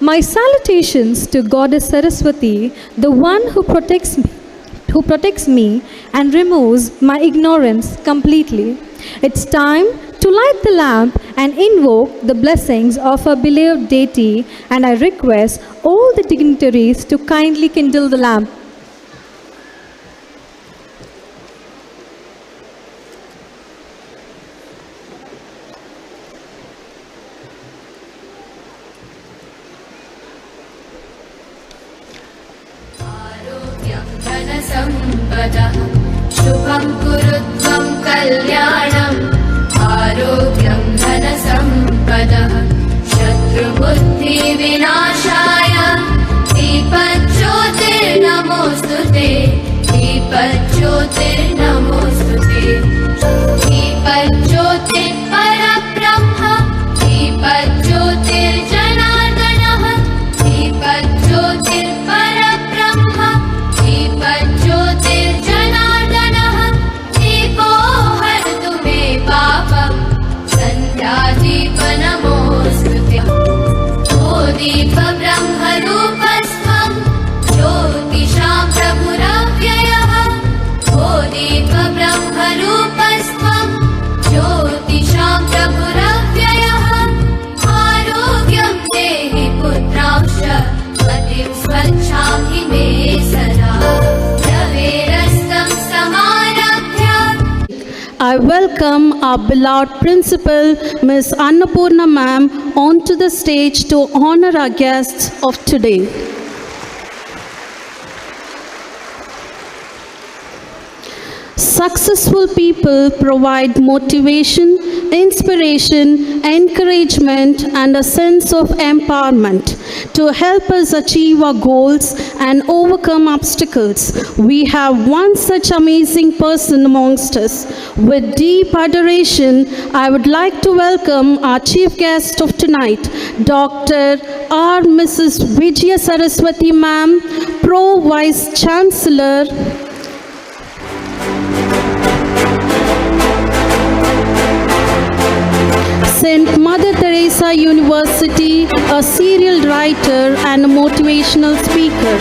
My salutations to Goddess Saraswati, the one who protects me and removes my ignorance completely. It's time to light the lamp and invoke the blessings of our beloved deity, and I request all the dignitaries to kindly kindle the lamp. शुभं कुरुत्वं कल्याणम् आरोग्यं धनसम्पदः शत्रुबुद्धिविनाशाय दीपज्योतिर्नमोऽस्तुते दीपज्योतिर्नमोऽस्तुते दीपज्योतिर्परब्रह्म दीपज्योतिर्जनार्दनः दीपज्योतिर्परब्रह्म दीपज्योतिर्जनार्दनः दीपो हरतु मे पापं सन्ध्यादीपनमोऽस्तुते ओ दीपब्रह्मरूपस्त्वं ज्योतिषां प्रभुरव्ययः ओ दीपब्रह्मरूपस्त्वं ज्योतिषां प्रभुरव्ययः आरोग्यं देहि पुत्रांश मतिं स्वच्छामि मे सदा रवेरस्तं समारभ्य. I welcome our beloved principal, Ms. Annapurna ma'am, onto the stage to honor our guests of today. Successful people provide motivation, inspiration, encouragement, and a sense of empowerment to help us achieve our goals and overcome obstacles. We have one such amazing person amongst us. With deep adoration, I would like to welcome our chief guest of tonight, Dr. R. Mrs. Vijaya Saraswathy ma'am, Pro Vice Chancellor, St. Mother Teresa University, a serial writer and a motivational speaker,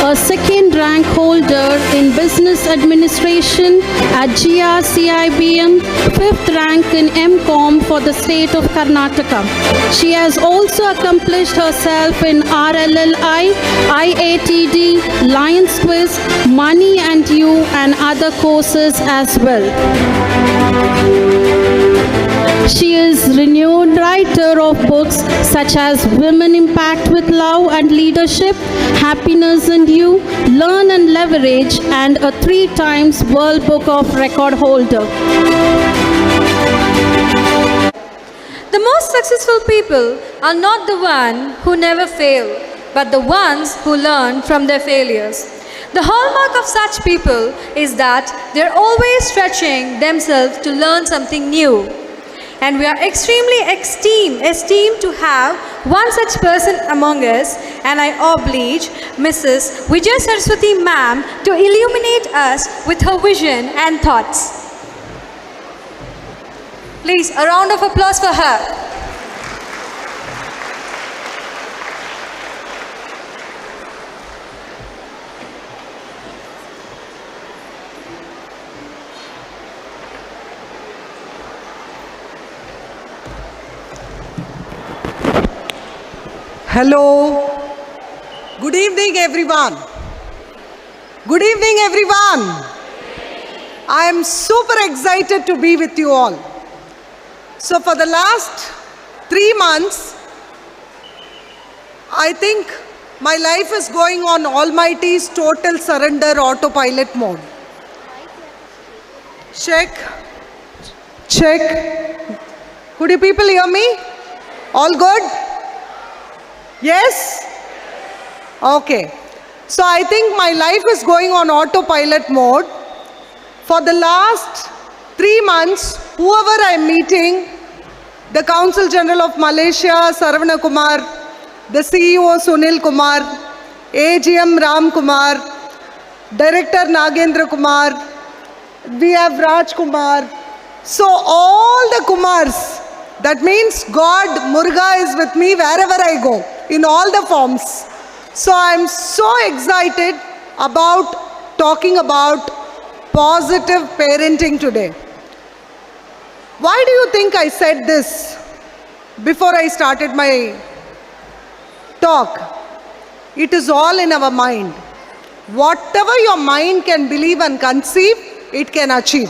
a second rank holder in business administration at GRCIBM, fifth rank in MCOM for the state of Karnataka. She has also accomplished herself in RLLI, IATD, Lions Quiz, Money and You, and other courses as well. She is renowned writer of books such as Women Impact with Love and Leadership, Happiness and You, Learn and Leverage, and a 3 times World Book of Record holder. The most successful people are not the ones who never fail, but the ones who learn from their failures. The hallmark of such people is that they're always stretching themselves to learn something new. And we are extremely esteemed to have one such person among us, and I oblige Mrs. Vijaya Saraswathy ma'am to illuminate us with her vision and thoughts. Please, a round of applause for her. Hello. Good evening, everyone. Good evening, everyone. I am super excited to be with you all. So for the last 3 months, I think my life is going on Almighty's total surrender autopilot mode. Check. Check. Could you people hear me? All good? Yes? Okay. So I think my life is going on autopilot mode. For the last 3 months, whoever I'm meeting, the Consul General of Malaysia, Saravana Kumar, the CEO Sunil Kumar, AGM Ram Kumar, Director Nagendra Kumar, we have Raj Kumar. So all the Kumars, that means God, Muruga is with me wherever I go. in all the forms. So I'm so excited about talking about positive parenting today. Why do you think I said this before I started my talk? It is all in our mind. Whatever your mind can believe and conceive, it can achieve.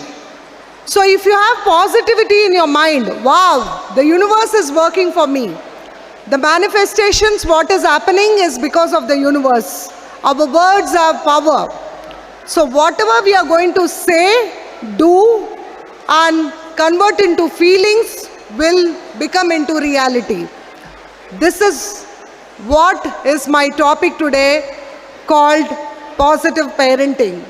So if you have positivity in your mind, wow, the universe is working for me. The manifestations, what is happening is because of the universe. Our words have power. So whatever we are going to say, do, and convert into feelings will become into reality. This is what is my topic today, called positive parenting.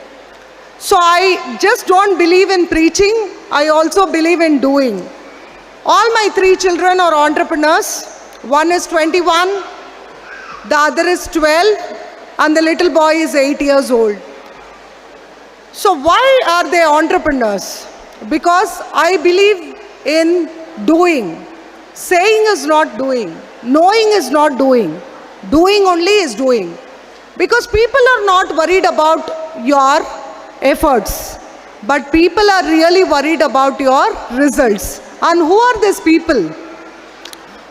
So I just don't believe in preaching, I also believe in doing. All my 3 children are entrepreneurs. One is 21, the other is 12, and the little boy is 8 years old. So why are they entrepreneurs? Because I believe in doing. Saying is not doing. Knowing is not doing. Doing only is doing. Because people are not worried about your efforts, but people are really worried about your results. And who are these people?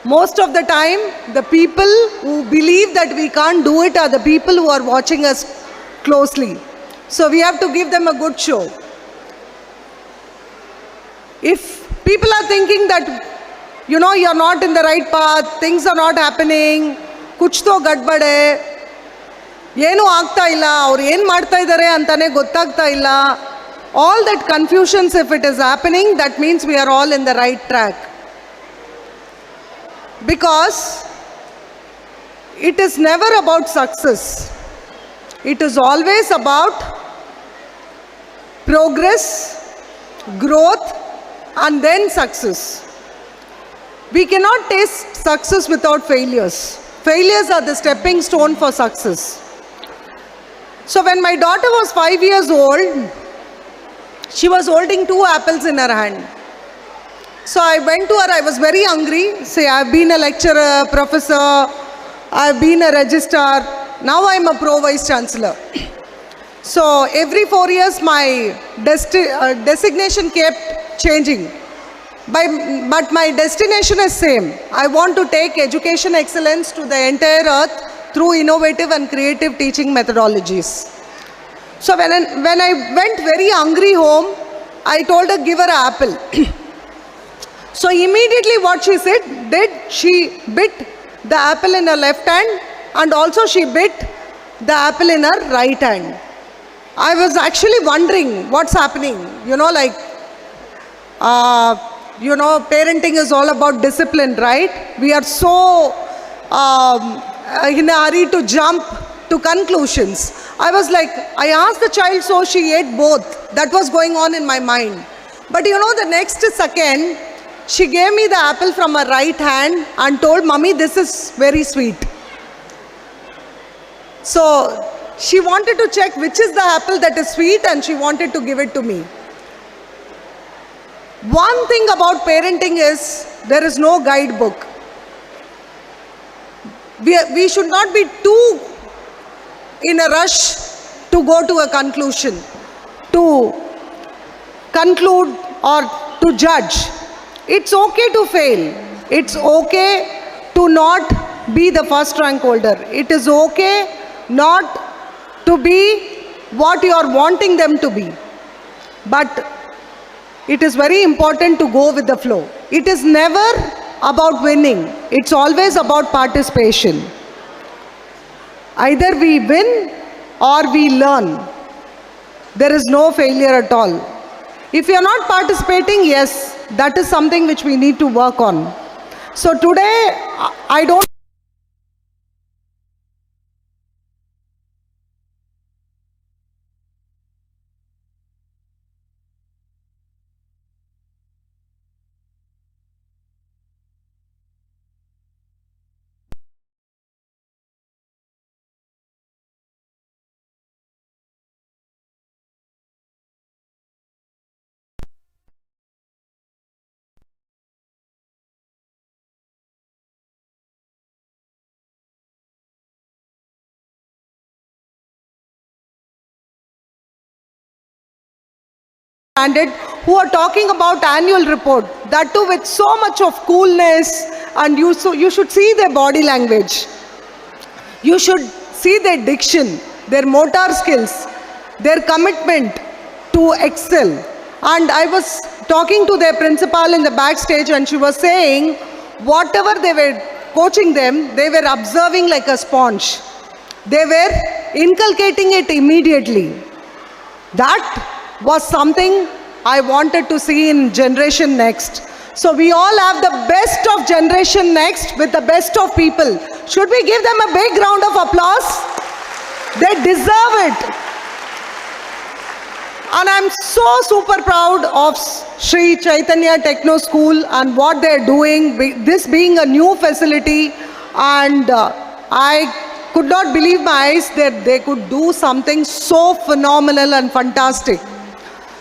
Most of the time, the people who believe that we can't do it are the people who are watching us closely. So we have to give them a good show. If people are thinking that, you're not in the right path, things are not happening, kuch to gadbad hai, ಏನು ಆಗ್ತಾ ಇಲ್ಲ, ಅವ್ರು ಏನು ಮಾಡ್ತಾ ಇದ್ದಾರೆ ಅಂತಾನೆ ಗೊತ್ತಾಗ್ತಾ ಇಲ್ಲ, all that confusions, if it is happening, that means we are all in the right track. Because it is never about success. It is always about progress, growth, and then success. We cannot taste success without failures. Failures are the stepping stone for success. So when my daughter was 5 years old, she was holding 2 apples in her hand. So I went to her, I was very hungry. Say, I've been a lecturer, professor, I've been a registrar, now I'm a pro vice chancellor. So every 4 years my designation kept changing. But my destination is same. I want to take education excellence to the entire earth through innovative and creative teaching methodologies. So when I went very hungry home, I told her, give her an apple. So immediately what she did, she bit the apple in her left hand and also she bit the apple in her right hand. I was actually wondering what's happening. Parenting is all about discipline, right? We are so in a hurry to jump to conclusions. I was like, I asked the child, so she ate both. That was going on in my mind. But the next second, she gave me the apple from her right hand and told, Mummy, this is very sweet. So she wanted to check which is the apple that is sweet and she wanted to give it to me. One thing about parenting is there is no guidebook. We should not be too in a rush to go to a conclusion, to conclude or to judge. It's okay to fail. It's okay to not be the first rank holder. It is okay not to be what you are wanting them to be. But it is very important to go with the flow. It is never about winning. It's always about participation. Either we win or we learn. There is no failure at all. If you are not participating, yes, that is something which we need to work on. So today, I don't standard, who are talking about annual report, that too with so much of coolness, and you should see their body language. You should see their diction, their motor skills, their commitment to excel. And I was talking to their principal in the backstage, and she was saying whatever they were coaching them, they were observing like a sponge. They were inculcating it immediately. That was something I wanted to see in Generation Next. So we all have the best of Generation Next with the best of people. Should we give them a big round of applause? They deserve it. And I'm so super proud of Sri Chaitanya Techno School and what they're doing, this being a new facility. And I could not believe my eyes that they could do something so phenomenal and fantastic.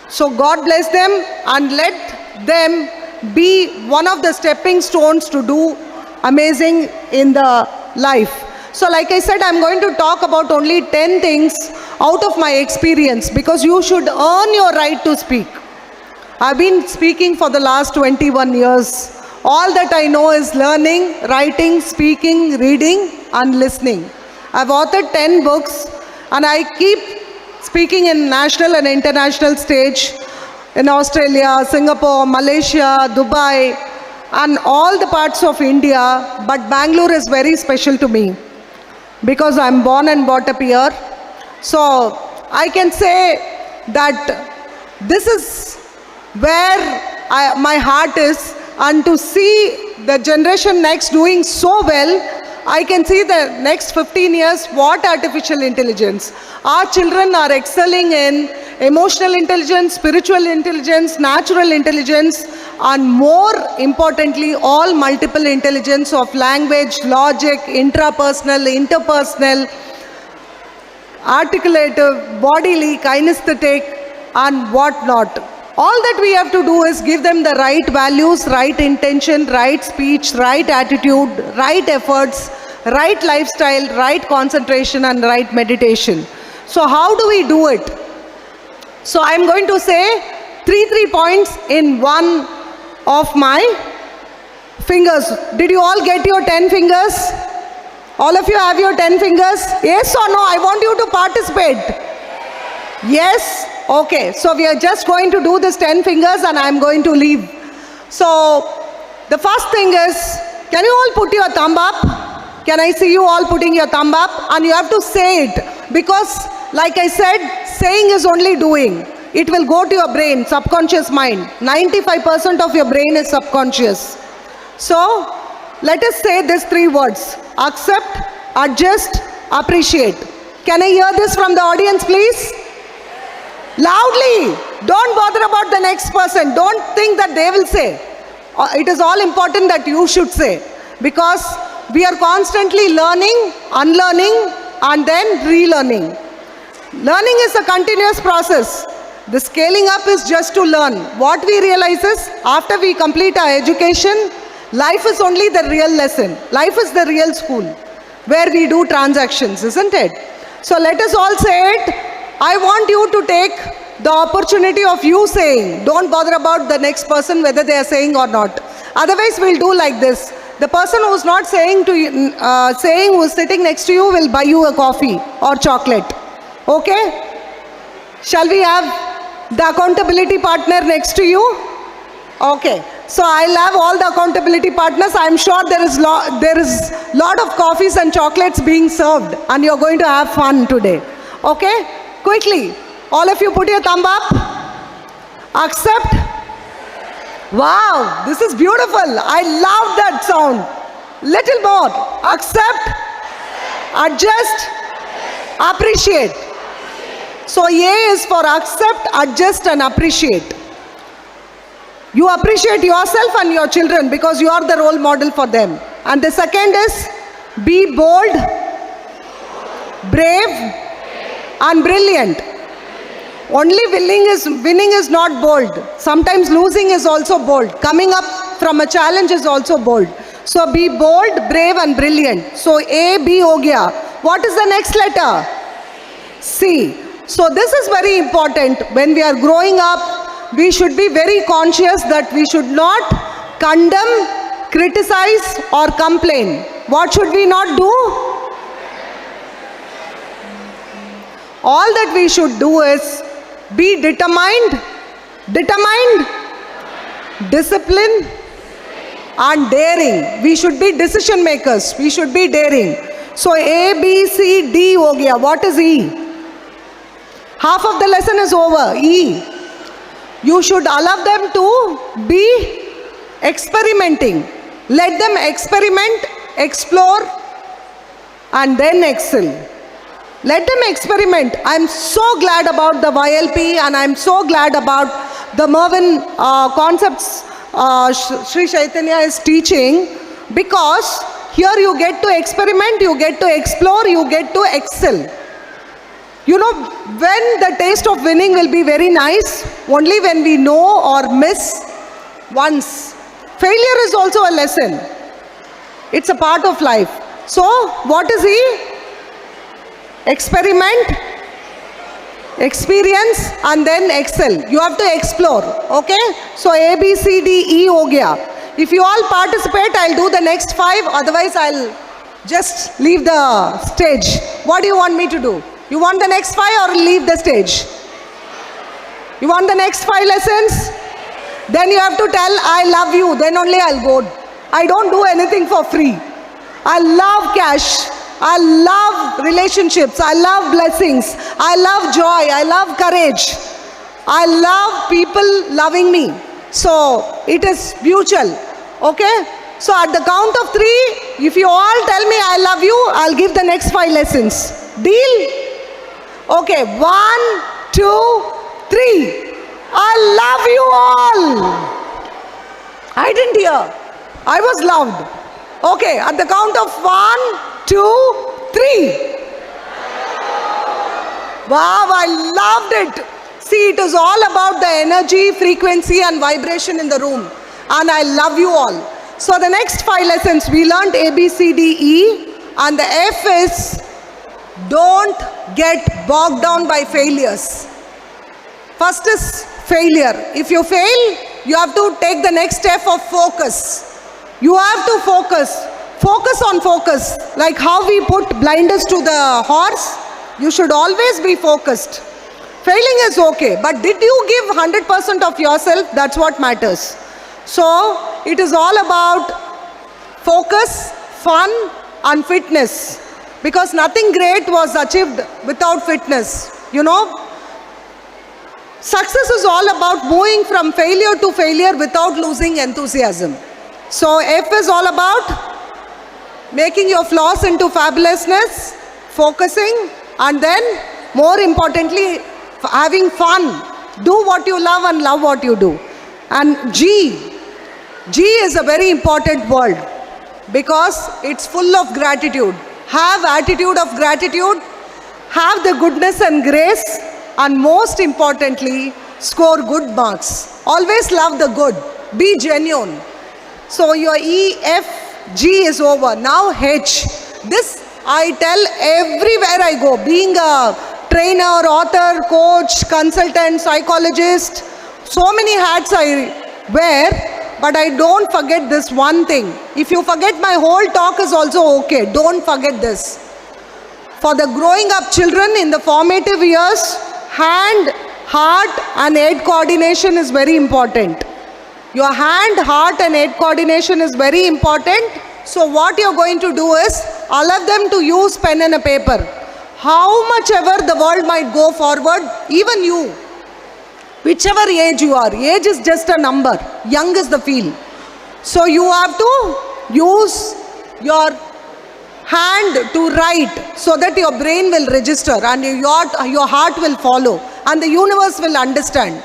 So God bless them and let them be one of the stepping stones to do amazing in the life. So like I said, I'm going to talk about only 10 things out of my experience, because you should earn your right to speak. I've been speaking for the last 21 years. All that I know is learning, writing, speaking, reading and listening. I've authored 10 books and I keep speaking in national and international stage in Australia, Singapore, Malaysia, Dubai and all the parts of India. But Bangalore is very special to me because I'm born and brought up here. So I can say that this is where my heart is, and to see the Generation Next doing so well, I can see the next 15 years what artificial intelligence. Our children are excelling in emotional intelligence, spiritual intelligence, natural intelligence, and more importantly, all multiple intelligence of language, logic, intrapersonal, interpersonal, articulative, bodily, kinesthetic, and whatnot. All that we have to do is give them the right values, right intention, right speech, right attitude, right efforts, right lifestyle, right concentration, and right meditation. So how do we do it? So I'm going to say three points in one of my fingers. Did you all get your 10 fingers? All of you have your 10 fingers? Yes or no? I want you to participate. Yes? Okay. So we are just going to do this 10 fingers and I am going to leave. So the first thing is, can you all put your thumb up? Can I see you all putting your thumb up? And you have to say it, because like I said, saying is only doing. It will go to your brain, subconscious mind. 95% of your brain is subconscious. So let us say these 3 words: accept, adjust, appreciate. Can I hear this from the audience, please? Loudly. Don't bother about the next person. Don't think that they will say. It is all important that you should say, because we are constantly learning, unlearning, and then relearning. Learning is a continuous process. The scaling up is just to learn. What we realize is, after we complete our education, life is only the real lesson. Life is the real school where we do transactions, isn't it? So let us all say it. I want you to take the opportunity of you saying. Don't bother about the next person whether they are saying or not. Otherwise we'll do like this. The person who's not saying to you, who's sitting next to you will buy you a coffee or chocolate. Okay? Shall we have the accountability partner next to you? Okay. So I'll have all the accountability partners. I'm sure there is lot of coffees and chocolates being served, and you're going to have fun today. Okay? Quickly, all of you put your thumb up. Accept. Wow, this is beautiful. I love that sound. Little more. Accept, adjust, appreciate. So A is for accept, adjust and appreciate. You appreciate yourself and your children because you are the role model for them. And the second is be bold, brave and brilliant. Only winning is not bold. Sometimes losing is also bold. Coming up from a challenge is also bold. So be bold, brave and brilliant. So A, B ho gaya. What is the next letter? C. So this is very important. When we are growing up, we should be very conscious that we should not condemn, criticize or complain. What should we not do? All that we should do is be determined, disciplined and daring. We should be decision makers. We should be daring. So A, B, C, D ho gaya. What is E? Half of the lesson is over. E. You should allow them to be experimenting. Let them experiment, explore and then excel. Let them experiment. I'm so glad about the YLP and I'm so glad about the Mervyn concepts Sri Chaitanya is teaching, because here you get to experiment, you get to explore, you get to excel. You know, when the taste of winning will be very nice, only when we know or miss once. Failure is also a lesson. It's a part of life. So, what is he? Experiment, experience and then excel. You have to explore. Okay? So, A, B, C, D, E ho gaya. If you all participate, I'll do the next 5. Otherwise, I'll just leave the stage. What do you want me to do? You want the next 5 or leave the stage? You want the next 5 lessons? Then you have to tell, I love you. Then only I'll go. I don't do anything for free. I love cash. I love relationships. I love blessings. I love joy. I love courage. I love people loving me. So it is mutual. Okay? So at the count of 3, if you all tell me I love you, I'll give the next 5 lessons. Deal? Okay. 1, 2, 3. I love you all. I didn't hear. I was loud. Okay. At the count of 1, 2, 3. Wow, I loved it. See, it is all about the energy, frequency and vibration in the room. And I love you all. So the next 5 lessons, we learned A, B, C, D, E. And the F is, don't get bogged down by failures. First is failure. If you fail, you have to take the next step of focus. You have to focus. Focus on focus. Like how we put blinders to the horse, you should always be focused. Failing is okay, but did you give 100% of yourself? That's what matters. So, it is all about focus, fun and fitness. Because nothing great was achieved without fitness. You know, success is all about moving from failure to failure without losing enthusiasm. So, F is all about making your flaws into fabulousness, focusing, and then more importantly, having fun. Do what you love and love what you do. And G is a very important word because it's full of gratitude. Have attitude of gratitude, have the goodness and grace, and most importantly, score good marks. Always love the good. Be genuine. So your E, F, G is over. Now H. This I tell everywhere I go. Being a trainer, author, coach, consultant, psychologist, so many hats I wear, but I don't forget this one thing. If you forget, my whole talk is also okay. Don't forget this. For the growing up children in the formative years, hand, heart and head coordination is very important. Your hand, heart and head coordination is very important. So what you're going to do is allow them to use pen and a paper. How much ever the world might go forward, even you, whichever age you are, age is just a number, young is the field. So you have to use your hand to write so that your brain will register and your heart will follow and the universe will understand.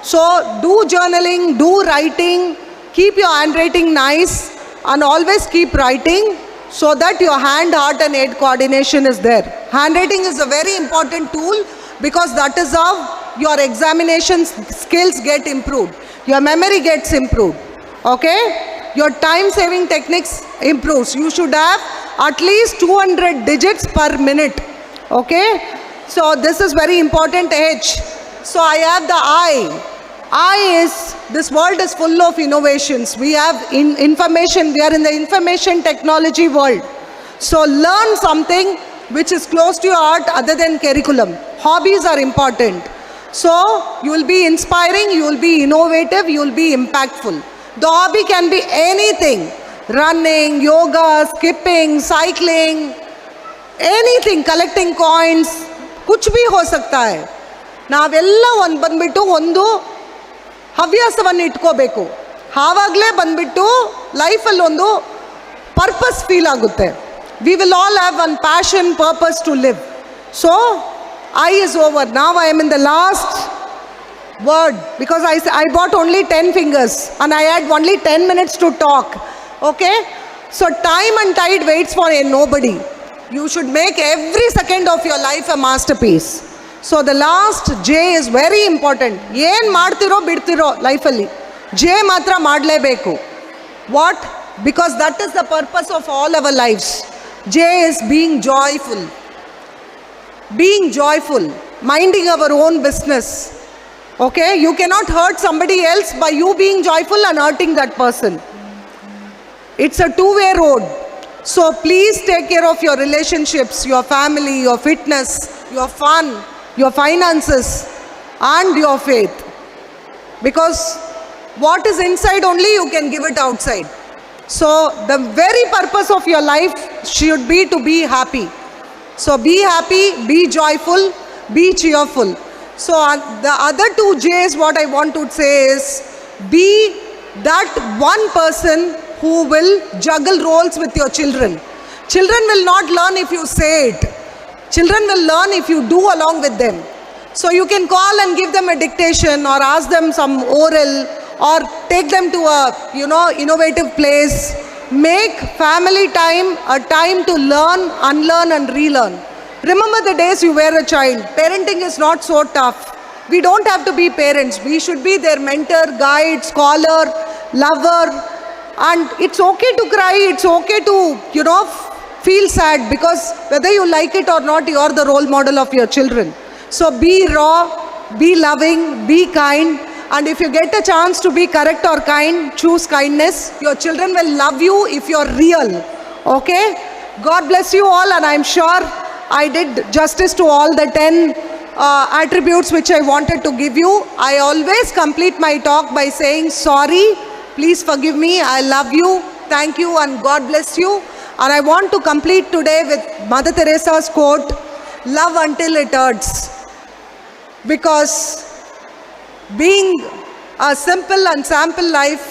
So do journaling, do writing, keep your handwriting nice and always keep writing so that your hand, heart and head coordination is there. Handwriting is a very important tool because that is how your examination skills get improved. Your memory gets improved. Okay? Your time saving techniques improves. You should have at least 200 digits per minute. Okay? So this is very important. H. So I have the I. This world is full of innovations. We have information, we are in the information technology world. So learn something which is close to your heart other than curriculum. Hobbies are important. So you will be inspiring, you will be innovative, you will be impactful. The hobby can be anything. Running, yoga, skipping, cycling, anything, collecting coins, कुछ भी हो सकता है. ನಾವೆಲ್ಲ ಬಂದ್ಬಿಟ್ಟು ಒಂದು ಹವ್ಯಾಸವನ್ನು ಇಟ್ಕೋಬೇಕು. ಆವಾಗಲೇ ಬಂದ್ಬಿಟ್ಟು ಲೈಫಲ್ಲಿ ಒಂದು ಪರ್ಪಸ್ ಫೀಲ್ ಆಗುತ್ತೆ. We will all have one passion, purpose to live. So, I is over. Now I am in the last word because I bought only 10 fingers and I had only 10 minutes to talk. Okay? So, time and tide waits for nobody. You should make every second of your life a masterpiece. So, the last J is very important. ಏನು ಮಾಡ್ತಿರೋ ಬಿಡ್ತಿರೋ ಲೈಫಲ್ಲಿ J ಮಾತ್ರ ಮಾಡಲೇಬೇಕು. What? Because that is the purpose of all our lives. J is being joyful. Being joyful. Minding our own business. Okay? You cannot hurt somebody else by you being joyful and hurting that person. It's a two-way road. So please take care of your relationships, your family, your fitness, your fun, your finances, and your faith. Because what is inside only, you can give it outside. So the very purpose of your life should be to be happy. So be happy, be joyful, be cheerful. So the other two J's, what I want to say is, be that one person who will juggle roles with your children. Children will not learn if you say it. Children will learn if you do along with them. So you can call and give them a dictation or ask them some oral or take them to a, innovative place. Make family time a time to learn, unlearn and relearn. Remember the days you were a child. Parenting is not so tough. We don't have to be parents. We should be their mentor, guide, scholar, lover. And it's okay to cry. It's okay to, feel sad because whether you like it or not, you are the role model of your children. So be raw, be loving, be kind. And if you get a chance to be correct or kind, choose kindness. Your children will love you if you're real. Okay? God bless you all, and I'm sure I did justice to all the 10 attributes which I wanted to give you. I always complete my talk by saying sorry, please forgive me, I love you, thank you, and God bless you. And I want to complete today with Mother Teresa's quote, love until it hurts. Because being a simple and sample life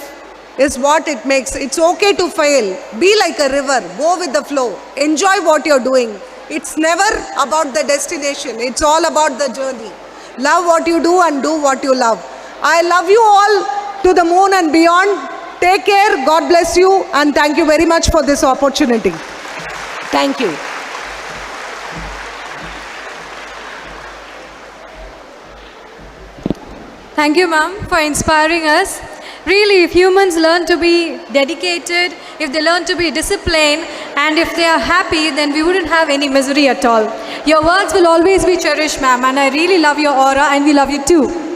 is what it makes. It's okay to fail. Be like a river. Go with the flow. Enjoy what you're doing. It's never about the destination. It's all about the journey. Love what you do and do what you love. I love you all to the moon and beyond. Take care. God bless you. And thank you very much for this opportunity. Thank you. Thank you, ma'am, for inspiring us. Really, if humans learn to be dedicated, if they learn to be disciplined, and if they are happy, then we wouldn't have any misery at all. Your words will always be cherished, ma'am, and I really love your aura, and we love you too.